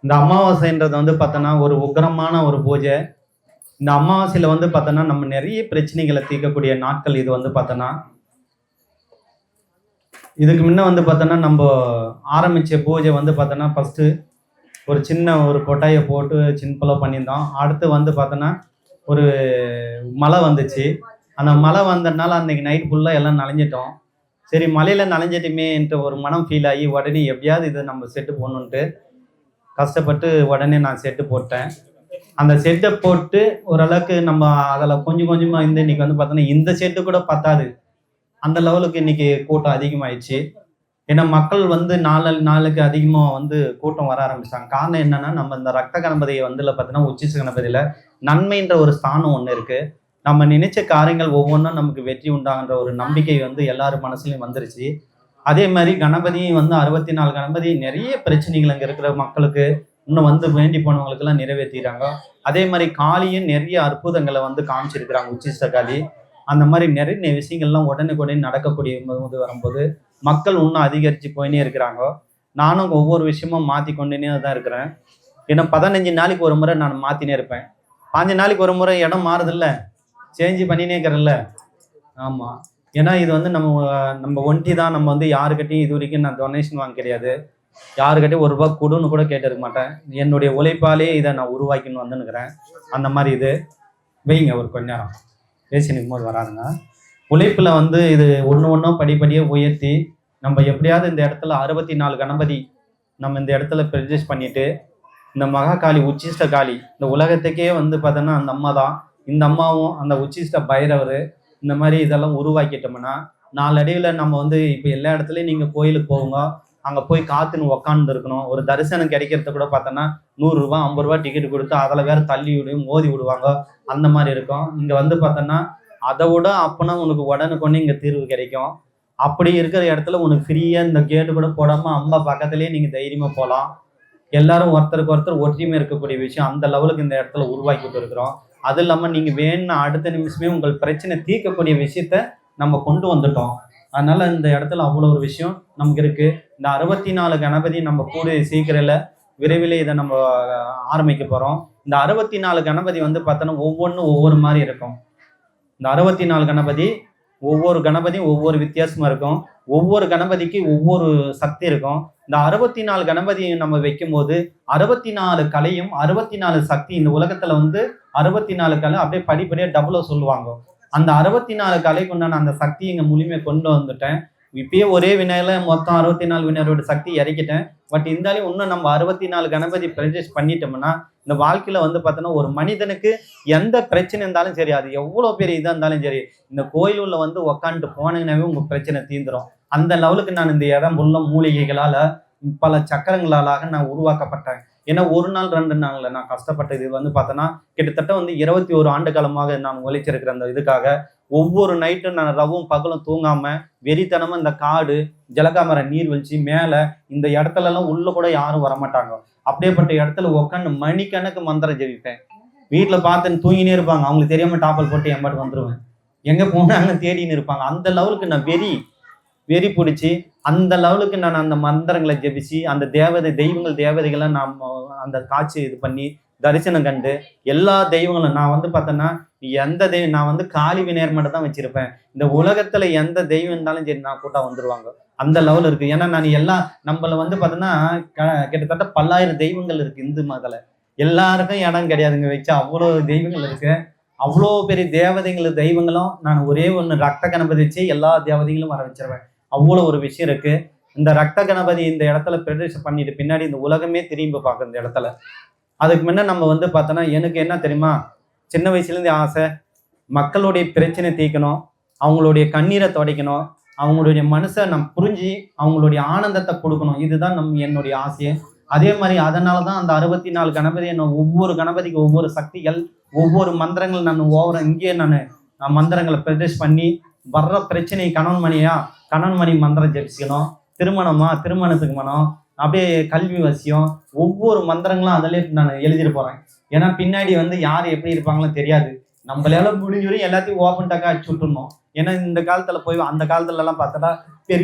இந்த அமாவாசைன்றது வந்து பார்த்தோன்னா ஒரு உக்கிரமான ஒரு பூஜை. இந்த அமாவாசையில வந்து பார்த்தோன்னா நம்ம நிறைய பிரச்சனைகளை தீர்க்கக்கூடிய நாட்கள் இது வந்து பார்த்தோன்னா. இதுக்கு முன்ன வந்து பார்த்தோன்னா நம்ம ஆரம்பிச்ச பூஜை வந்து பார்த்தோன்னா ஃபர்ஸ்ட் ஒரு சின்ன ஒரு கொட்டாயை போட்டு சிம்பிளாக பண்ணியிருந்தோம். அடுத்து வந்து பார்த்தோன்னா ஒரு மழை வந்துச்சு. அந்த மழை வந்ததுனால அன்னைக்கு நைட் ஃபுல்லாக எல்லாம் நனைஞ்சிட்டோம். சரி மழையில நனைஞ்சிட்டுமேன்ட்டு ஒரு மனம் ஃபீல் ஆகி உடனே எப்படியாவது இதை நம்ம செட்டு போடணுன்ட்டு கஷ்டப்பட்டு உடனே நான் செட்டு போட்டேன். அந்த செட்டை போட்டு ஓரளவுக்கு நம்ம அதில் கொஞ்சம் கொஞ்சமாக இன்னைக்கு வந்து பார்த்தோன்னா இந்த செட்டு கூட பத்தாது, அந்த லெவலுக்கு இன்னைக்கு கூட்டம் அதிகமாயிடுச்சு. ஏன்னா மக்கள் வந்து நாளுக்கு அதிகமாக வந்து கூட்டம் வர ஆரம்பிச்சாங்க. காரணம் என்னன்னா, நம்ம இந்த ரத்த கணபதியை வந்து பார்த்தீங்கன்னா உச்சிஷ்ட கணபதியில நன்மைன்ற ஒரு ஸ்தானம் ஒன்று இருக்கு. நம்ம நினைச்ச காரியங்கள் ஒவ்வொன்றும் நமக்கு வெற்றி உண்டாகின்ற ஒரு நம்பிக்கை வந்து எல்லாரும் மனசுலையும் வந்துருச்சு. அதே மாதிரி கணபதியும் வந்து 64 கணபதி நிறைய பிரச்சனைகள் அங்கே இருக்கிற மக்களுக்கு இன்னும் வந்து வேண்டி போனவங்களுக்கு எல்லாம் நிறைவேற்றிடுறாங்க. அதே மாதிரி காளியும் நிறைய அற்புதங்களை வந்து காமிச்சிருக்கிறாங்க, உச்சிஷ்ட காளி. அந்த மாதிரி நிறைய விஷயங்கள்லாம் உடனுக்குடனே நடக்கக்கூடிய போது வரும்போது மக்கள் இன்னும் அதிகரித்து போயினே இருக்கிறாங்க. நானும் ஒவ்வொரு விஷயமும் மாற்றி கொண்டுனே தான் இருக்கிறேன். ஏன்னா 15 நாளைக்கு ஒரு முறை நான் மாற்றினே இருப்பேன். 5 நாளைக்கு ஒரு முறை இடம் மாறுதில்ல, சேஞ்சு பண்ணினே இருக்கிறல்ல. ஆமாம், ஏன்னா இது வந்து நம்ம ஒண்டி தான். நம்ம வந்து யாருக்கிட்டையும் இது வரைக்கும் நான் டொனேஷன் வாங்க கிடையாது. யாருக்கிட்டையும் ₹1 கொடுன்னு கூட கேட்டிருக்க மாட்டேன். என்னுடைய உழைப்பாலே இதை நான் உருவாக்கின்னு வந்துன்னுக்கிறேன். அந்த மாதிரி இது வைங்க ஒரு கொஞ்ச நேரம் பேசி நிற்கும்போது வராதுங்க. உழைப்பில் வந்து இது ஒன்றும் படிப்படியாக உயர்த்தி நம்ம எப்படியாவது இந்த இடத்துல 64 கணபதி நம்ம இந்த இடத்துல ப்ரொடியூஸ் பண்ணிட்டு இந்த மகாகாளி உச்சிஷ்ட காளி இந்த உலகத்துக்கே வந்து பார்த்தோன்னா அந்த அம்மா தான். இந்த அம்மாவும் அந்த உச்சிஷ்ட பைரவர் இந்த மாதிரி இதெல்லாம் உருவாக்கிட்டோம்னா நாளடைவில் நம்ம வந்து இப்போ எல்லா இடத்துலையும் நீங்கள் கோயிலுக்கு போங்க, அங்கே போய் காத்துன்னு உக்காந்து இருக்கணும். ஒரு தரிசனம் கிடைக்கிறத கூட பார்த்தோன்னா ₹100 ₹50 டிக்கெட் கொடுத்து அதில் வேற தள்ளி விடும் மோதி விடுவாங்க. அந்த மாதிரி இருக்கும். இங்கே வந்து பார்த்தோன்னா அதை விட அப்போனா உனக்கு உடனுக்குடனே இங்கே தீர்வு கிடைக்கும். அப்படி இருக்கிற இடத்துல உனக்கு ஃப்ரீயாக இந்த கேட்டு கூட போடாமல் அம்மா பக்கத்துலேயே நீங்கள் தைரியமாக போகலாம். எல்லாரும் ஒருத்தருக்கு ஒருத்தர் ஒற்றுமை இருக்கக்கூடிய விஷயம் அந்த லெவலுக்கு இந்த இடத்துல உருவாக்கிட்டு இருக்கிறோம். அது இல்லாமல் நீங்கள் வேணும்னா அடுத்த நிமிஷமே உங்கள் பிரச்சனை தீர்க்கக்கூடிய விஷயத்த நம்ம கொண்டு வந்துட்டோம். அதனால இந்த இடத்துல அவ்வளோ ஒரு விஷயம் நமக்கு இருக்கு. இந்த 64 கணபதி நம்ம கூட சீக்கிரம் விரைவில் இதை நம்ம ஆரம்பிக்க போகிறோம். இந்த 64 கணபதி வந்து பார்த்தோன்னா ஒவ்வொன்றும் ஒவ்வொரு மாதிரி இருக்கும். இந்த 64 கணபதி ஒவ்வொரு கணபதியும் ஒவ்வொரு வித்தியாசமா இருக்கும். ஒவ்வொரு கணபதிக்கு ஒவ்வொரு சக்தி இருக்கும். இந்த 64 கணபதியை நம்ம வைக்கும் போது 64 கலையும் 64 சக்தி இந்த உலகத்துல வந்து 64 கலை அப்படியே படிப்படியா டபுளா சொல்லுவாங்க. அந்த 64 கலைக்கு உண்டான அந்த சக்தி இங்க முழுமையை கொண்டு வந்துட்டேன். இப்பயே ஒரே வினையில மொத்தம் 64 வினையரோட சக்தி இறக்கிட்டேன். பட் இருந்தாலும் இன்னும் நம்ம 64 கணபதி ப்ரொடியூஸ் பண்ணிட்டோம்னா இந்த வாழ்க்கையில வந்து பார்த்தோன்னா ஒரு மனிதனுக்கு எந்த பிரச்சனை இருந்தாலும் சரி, அது எவ்வளோ பெரிய இதாக இருந்தாலும் சரி, இந்த கோயிலுள்ள வந்து உக்காந்துட்டு போனீங்கன்னாவே உங்க பிரச்சனை தீந்துடும். அந்த லெவலுக்கு நான் இந்த இடம் உள்ள மூலிகைகளால பல சக்கரங்களாக நான் உருவாக்கப்பட்டேன். ஏன்னா 1 நாள் 2 நாள்ல நான் கஷ்டப்பட்டது வந்து பார்த்தோன்னா கிட்டத்தட்ட வந்து 21 ஆண்டு காலமாக நான் உழைச்சிருக்கிற அந்த இதுக்காக ஒவ்வொரு நைட்டும் நான் ரவும் பகலும் தூங்காம வெறித்தனமா இந்த காடு ஜலகாமர நீர்வீழ்ச்சி மேல இந்த இடத்துல எல்லாம் உள்ள கூட யாரும் வரமாட்டாங்க. அப்படியேப்பட்ட இடத்துல உட்காந்து மணிக்கணக்கு மந்திரம் ஜெபிப்பேன். வீட்டுல பார்த்துன்னு தூங்கினே இருப்பாங்க, அவங்களுக்கு தெரியாம டாப்பல் போட்டு என் பாட்டு வந்துருவேன். எங்க போனாங்க தேடின்னு இருப்பாங்க. அந்த லெவலுக்கு நான் வெறி பிடிச்சி அந்த லெவலுக்கு நான் அந்த மந்திரங்களை ஜெபிச்சு அந்த தெய்வங்கள் தேவதைகளை நான் அந்த காட்சி இது பண்ணி தரிசனம் கண்டு எல்லா தெய்வங்களும் நான் வந்து பார்த்தேன்னா எந்த தெய்வம் நான் வந்து காளி விநாயகர் மட்டும் தான் வச்சிருப்பேன். இந்த உலகத்துல எந்த தெய்வம் இருந்தாலும் சரி நான் கூட்டா வந்துருவாங்க. அந்த லெவல் இருக்கு. ஏன்னா நான் எல்லாம் நம்மள வந்து பார்த்தோன்னா கிட்டத்தட்ட 10,000 தெய்வங்கள் இருக்கு இந்து மதத்துல. எல்லாருக்கும் இடம் கிடையாதுங்க வச்சா, அவ்வளோ தெய்வங்கள் இருக்கு. அவ்வளோ பெரிய தெய்வங்களும் நான் ஒரே ஒன்று ரத்த கணபதி வச்சு எல்லா தேவதைகளும் வர வச்சிருவேன். அவ்வளோ ஒரு விஷயம் இருக்கு. இந்த ரத்த கணபதி இந்த இடத்துல பிரதிஷ்டை பண்ணிட்டு பின்னாடி இந்த உலகமே திரும்பி பார்க்க இந்த இடத்துல. அதுக்கு முன்ன நம்ம வந்து பார்த்தோன்னா எனக்கு என்ன தெரியுமா, சின்ன வயசுலேருந்து ஆசை மக்களுடைய பிரச்சனை தீர்க்கணும், அவங்களுடைய கண்ணீரை துடைக்கணும், அவங்களுடைய மனசை நம்ம புரிஞ்சு அவங்களுடைய ஆனந்தத்தை கொடுக்கணும். இதுதான் என்னுடைய ஆசையை. அதே மாதிரி அதனால தான் அந்த 64 கணபதியை நான் ஒவ்வொரு கணபதிக்கு ஒவ்வொரு சக்திகள் ஒவ்வொரு மந்திரங்கள் நான் இங்கேயே நான் மந்திரங்களை ப்ரொடியூஸ் பண்ணி வர்ற பிரச்சனை கணவன் மணி மந்திரம் ஜெபிக்கணும், திருமணத்துக்கு மனம், அப்படியே கல்வி வசியம், ஒவ்வொரு மந்திரங்களும் அதிலே நான் எழுதிட்டு போறேன். ஏன்னா பின்னாடி வந்து யார் எப்படி இருப்பாங்களோ தெரியாது. நம்மளால முடிஞ்ச வரையும் எல்லாத்தையும் ஓப்பன் டாக்கா அடிச்சு விட்டுருந்தோம். ஏன்னா இந்த காலத்துல போய் அந்த காலத்துல எல்லாம் பார்த்தா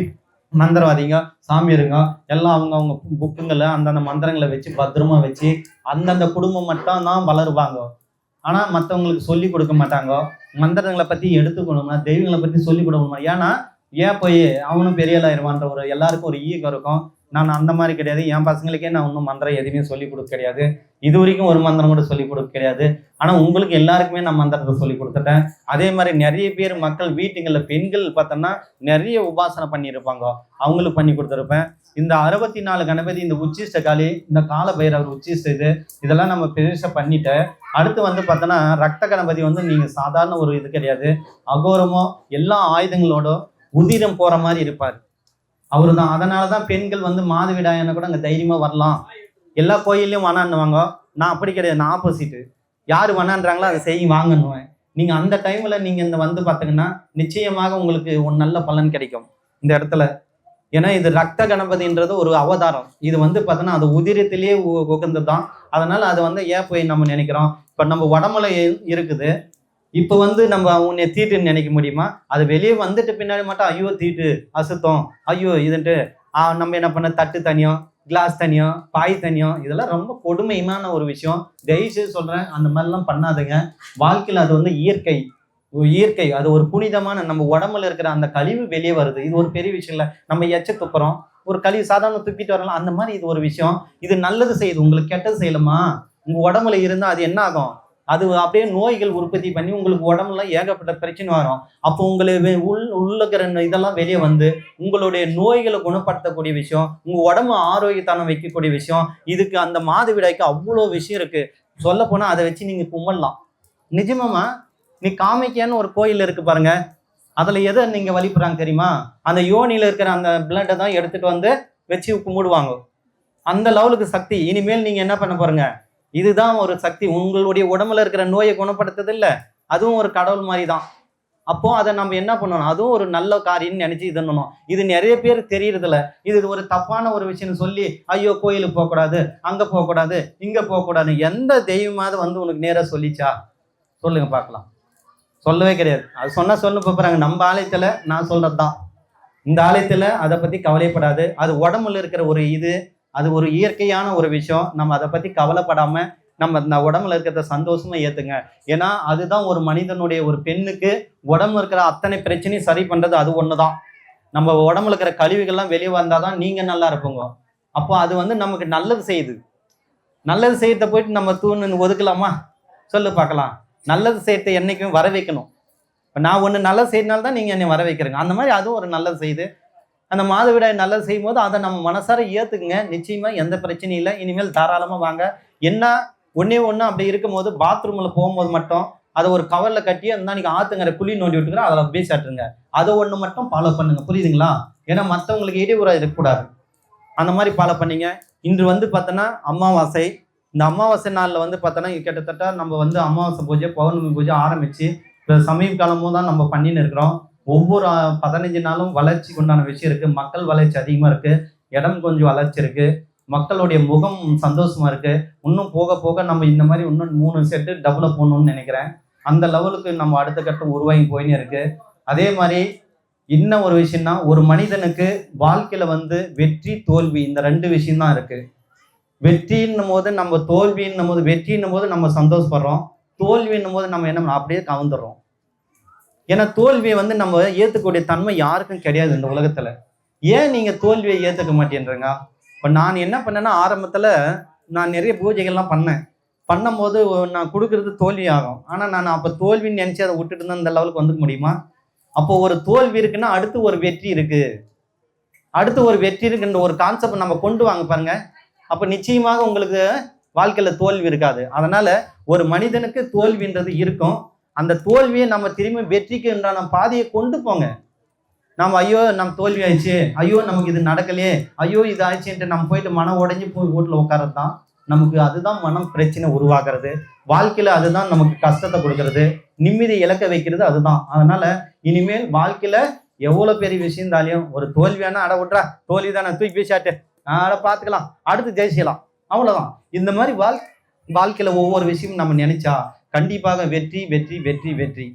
மந்திரவாதிங்க, சாமியாருங்க எல்லாம் அவங்க புக்குங்களை அந்தந்த மந்திரங்களை வச்சு பத்திரமா வச்சு அந்தந்த குடும்பம் மட்டும் தான் வளருவாங்க. ஆனா மற்றவங்களுக்கு சொல்லி கொடுக்க மாட்டாங்க. மந்திரங்களை பத்தி எடுத்துக்கணும்னா தெய்வங்களை பத்தி சொல்லி கொடுக்கணுமா? ஏன்னா ஏன் போய் அவனும் பெரிய ஆயிடுவான்ற ஒரு எல்லாருக்கும் ஒரு ஈகம் இருக்கும். நான் அந்த மாதிரி கிடையாது. என் பசங்களுக்கே நான் ஒன்றும் மந்திரம் எதுவுமே சொல்லிக் கொடுக்க கிடையாது. இது வரைக்கும் ஒரு மந்திரம் கூட சொல்லிக் கொடுக்க கிடையாது. ஆனா உங்களுக்கு எல்லாருக்குமே நான் மந்திரத்தை சொல்லி கொடுத்துட்டேன். அதே மாதிரி நிறைய பேர் மக்கள் வீட்டுங்களில் பெண்கள் பார்த்தோன்னா நிறைய உபாசனை பண்ணியிருப்பாங்க. அவங்களுக்கு பண்ணி கொடுத்துருப்பேன். இந்த 64 கணபதி, இந்த உச்சிஷ்ட காளி, இந்த கால பைரவர் உச்சிஷ்ட இதெல்லாம் நம்ம பெருசாக பண்ணிட்டு அடுத்து வந்து பார்த்தோன்னா ரத்த கணபதி வந்து நீங்க சாதாரண ஒரு இது கிடையாது. அகோரமோ எல்லா ஆயுதங்களோட உதிரம் போற மாதிரி இருப்பார். அவரு தான். அதனாலதான் பெண்கள் வந்து மாதவிடாயன கூட அங்க தைரியமா வரலாம். எல்லா கோயிலையும் வனான்னுவாங்க. நான் அப்படி கிடையாது. நான் ஆப்போசிட்டு. யாரு வனான்றாங்களோ அதை செய்ய வாங்கன்னுவேன். நீங்க அந்த டைம்ல நீங்க இந்த வந்து பாத்தீங்கன்னா நிச்சயமாக உங்களுக்கு ஒரு நல்ல பலன் கிடைக்கும் இந்த இடத்துல. ஏன்னா இது ரத்த கணபதின்றது ஒரு அவதாரம். இது வந்து பார்த்தோன்னா அது உதிரத்திலேயே உகந்ததுதான். அதனால அது வந்து ஏன் போய் நம்ம நினைக்கிறோம். இப்ப நம்ம உடம்புல இருக்குது. இப்போ வந்து நம்ம உன்னை தீட்டுன்னு நினைக்க முடியுமா? அது வெளியே வந்துட்டு பின்னாடி மட்டும் ஐயோ தீட்டு அசுத்தம் ஐயோ இதுன்ட்டு நம்ம என்ன பண்ண தட்டு தனியும் கிளாஸ் தனியும் பாய் தனியும் இதெல்லாம் ரொம்ப கொடுமையான ஒரு விஷயம். தயவுசெய்து சொல்றேன், அந்த மாதிரிலாம் பண்ணாதுங்க. வாழ்க்கையில் அது வந்து இயற்கை அது ஒரு புனிதமான நம்ம உடம்புல இருக்கிற அந்த கழிவு வெளியே வருது. இது ஒரு பெரிய விஷயம் இல்லை. நம்ம எச்ச துப்புறோம், ஒரு கழிவு சாதாரண துப்பிட்டு வரலாம். அந்த மாதிரி இது ஒரு விஷயம். இது நல்லது செய்யுது, உங்களுக்கு கெட்டது செய்யலாமா? உங்க உடம்புல இருந்தால் அது என்ன ஆகும்? அது அப்படியே நோய்கள் உற்பத்தி பண்ணி உங்களுக்கு உடம்புல ஏகப்பட்ட பிரச்சனை வரும். அப்போ உங்களுக்கு உள்ளக்கிற இதெல்லாம் வெளியே வந்து உங்களுடைய நோய்களை குணப்படுத்தக்கூடிய விஷயம், உங்க உடம்பு ஆரோக்கியத்தானம் வைக்கக்கூடிய விஷயம். இதுக்கு அந்த மாதவிடாய்க்கு அவ்வளோ விஷயம் இருக்கு. சொல்ல போனா அதை வச்சு நீங்க கும்பிடலாம். நிஜமாமா நீ காமிக்கான்னு ஒரு கோயில் இருக்கு பாருங்க. அதுல எதை நீங்க வழிபடுறாங்க தெரியுமா? அந்த யோனியில இருக்கிற அந்த பிளட்டை தான் எடுத்துட்டு வந்து வச்சு கும்பிடுவாங்க. அந்த லெவலுக்கு சக்தி. இனிமேல் நீங்க என்ன பண்ண பாருங்க, இதுதான் ஒரு சக்தி. உங்களுடைய உடம்புல இருக்கிற நோயை குணப்படுத்துறது இல்லை, அதுவும் ஒரு கடவுள் மாதிரி தான். அப்போ அதை நம்ம என்ன பண்ணணும், அதுவும் ஒரு நல்ல காரியம்னு நினைச்சு இது பண்ணணும். இது நிறைய பேர் தெரியறதில்ல. இது ஒரு தப்பான ஒரு விஷயம் சொல்லி ஐயோ கோயிலுக்கு போகக்கூடாது, அங்க போகக்கூடாது, இங்க போகக்கூடாது. எந்த தெய்வமாவது வந்து உனக்கு நேராக சொல்லிச்சா? சொல்லுங்க பார்க்கலாம். சொல்லவே கிடையாது. அது சொன்னா சொல்லு போறாங்க. நம்ம ஆலயத்துல நான் சொல்றதுதான். இந்த ஆலயத்துல அதை பத்தி கவலைப்படாது. அது உடம்புல இருக்கிற ஒரு இது, அது ஒரு இயற்கையான ஒரு விஷயம். நம்ம அதை பத்தி கவலைப்படாம நம்ம இந்த உடம்புல இருக்கிறத சந்தோஷமா ஏத்துங்க. ஏன்னா அதுதான் ஒரு மனிதனுடைய, ஒரு பெண்ணுக்கு உடம்புல இருக்கிற அத்தனை பிரச்சனையும் சரி பண்றது அது ஒண்ணுதான். நம்ம உடம்புல இருக்கிற கழிவுகள்லாம் வெளியே வந்தாதான் நீங்க நல்லா இருப்போங்க. அப்போ அது வந்து நமக்கு நல்லது செய்யுது. நல்லது செய்யறத போயிட்டு நம்ம தூணு ஒதுக்கலாமா? சொல்லு பார்க்கலாம். நல்லது செய்யறதை என்னைக்குமே வர வைக்கணும். இப்போ நான் ஒன்று நல்லது செய்யறதுனால தான் நீங்கள் என்னை வர வைக்கிறீங்க. அந்த மாதிரி அதுவும் ஒரு நல்லது செய்யுது. அந்த மாதவிடாய் நல்லது செய்யும் போது அதை நம்ம மனசார ஏற்றுக்குங்க. நிச்சயமா எந்த பிரச்சனையும் இல்லை. இனிமேல் தாராளமாக வாங்க. என்ன ஒன்றே ஒன்று அப்படி இருக்கும் போது பாத்ரூமில் போகும்போது மட்டும் அதை ஒரு கவரில் கட்டி அந்த நீங்கள் ஆற்றுங்கிற குழி நோண்டி விட்டுக்கிற அதில் அப்படியே சாட்டுருங்க. அதை ஒன்று மட்டும் ஃபாலோ பண்ணுங்க. புரியுதுங்களா? ஏன்னா மற்றவங்களுக்கு இடையூறாக இருக்கக்கூடாது. அந்த மாதிரி ஃபாலோ பண்ணீங்க. இன்று வந்து பார்த்தோன்னா அமாவாசை. இந்த அமாவாசை நாளில் வந்து பார்த்தோன்னா கிட்டத்தட்ட நம்ம வந்து அமாவாசை பூஜை பௌர்ணமி பூஜை ஆரம்பித்து இப்போ சமீப காலமும் தான் நம்ம பண்ணின்னு இருக்கிறோம். ஒவ்வொரு 15 நாளும் வளர்ச்சிக்கு உண்டான விஷயம் இருக்குது. மக்கள் வளர்ச்சி அதிகமாக இருக்குது. இடம் கொஞ்சம் வளர்ச்சி இருக்குது. மக்களுடைய முகம் சந்தோஷமாக இருக்குது. இன்னும் போக போக நம்ம இந்த மாதிரி இன்னும் 3 செட்டு டெவலப் பண்ணணும்னு நினைக்கிறேன். அந்த லெவலுக்கு நம்ம அடுத்த கட்டம் உருவாகி போயின்னு இருக்குது. அதே மாதிரி இன்னும் ஒரு விஷயம்னா, ஒரு மனிதனுக்கு வாழ்க்கையில் வந்து வெற்றி தோல்வி இந்த 2 விஷயம்தான் இருக்குது. வெற்றின்னும் போது நம்ம தோல்வின்னும் போது, வெற்றின்னும் போது நம்ம சந்தோஷப்படுறோம், தோல்வின்னும் போது நம்ம என்ன அப்படியே கவுந்துடுறோம். ஏன்னா தோல்வியை வந்து நம்ம ஏற்றுக்கூடிய தன்மை யாருக்கும் கிடையாது இந்த உலகத்துல. ஏன் நீங்க தோல்வியை ஏற்றுக்க மாட்டேன்றீங்க? இப்போ நான் என்ன பண்ணேன்னா, ஆரம்பத்துல நான் நிறைய பூஜைகள்லாம் பண்ணும்போது நான் கொடுக்கறது தோல்வி ஆகும். ஆனா நான் அப்போ தோல்வின்னு நினைச்சு அதை விட்டுட்டு இருந்தா இந்த லெவலுக்கு வந்துக்க முடியுமா? அப்போ ஒரு தோல்வி இருக்குன்னா அடுத்து ஒரு வெற்றி இருக்கு, அடுத்து ஒரு வெற்றி இருக்குன்ற ஒரு கான்செப்ட் நம்ம கொண்டு வாங்க பாருங்க. அப்ப நிச்சயமாக உங்களுக்கு வாழ்க்கையில தோல்வி இருக்காது. அதனால ஒரு மனிதனுக்கு தோல்வின்றது இருக்கும். அந்த தோல்வியை நம்ம திரும்பி வெற்றிக்கு உண்டான பாதையை கொண்டு போங்க. நம்ம ஐயோ நம்ம தோல்வி ஆயிடுச்சு, ஐயோ நமக்கு இது நடக்கலையே, ஐயோ இது ஆயிடுச்சுன்ட்டு நம்ம போயிட்டு மனம் உடைஞ்சு போய் வீட்டில் உட்காரது தான் நமக்கு, அதுதான் மனம் பிரச்சனை உருவாக்குறது. வாழ்க்கையில அதுதான் நமக்கு கஷ்டத்தை கொடுக்கறது, நிம்மதி இழக்க வைக்கிறது அதுதான். அதனால இனிமேல் வாழ்க்கையில எவ்வளவு பெரிய விஷயம் இருந்தாலையும் ஒரு தோல்வியானா அட விட்றா, தோல்வி தானே தூக்கி பேசாட்டு அதை பார்த்துக்கலாம், அடுத்து ஜெயிச்சிக்கலாம், அவ்வளவுதான். இந்த மாதிரி வாழ்க்கையில ஒவ்வொரு விஷயமும் நம்ம நினைச்சா கண்டிப்பாக வெற்றி வெற்றி வெற்றி வெற்றி.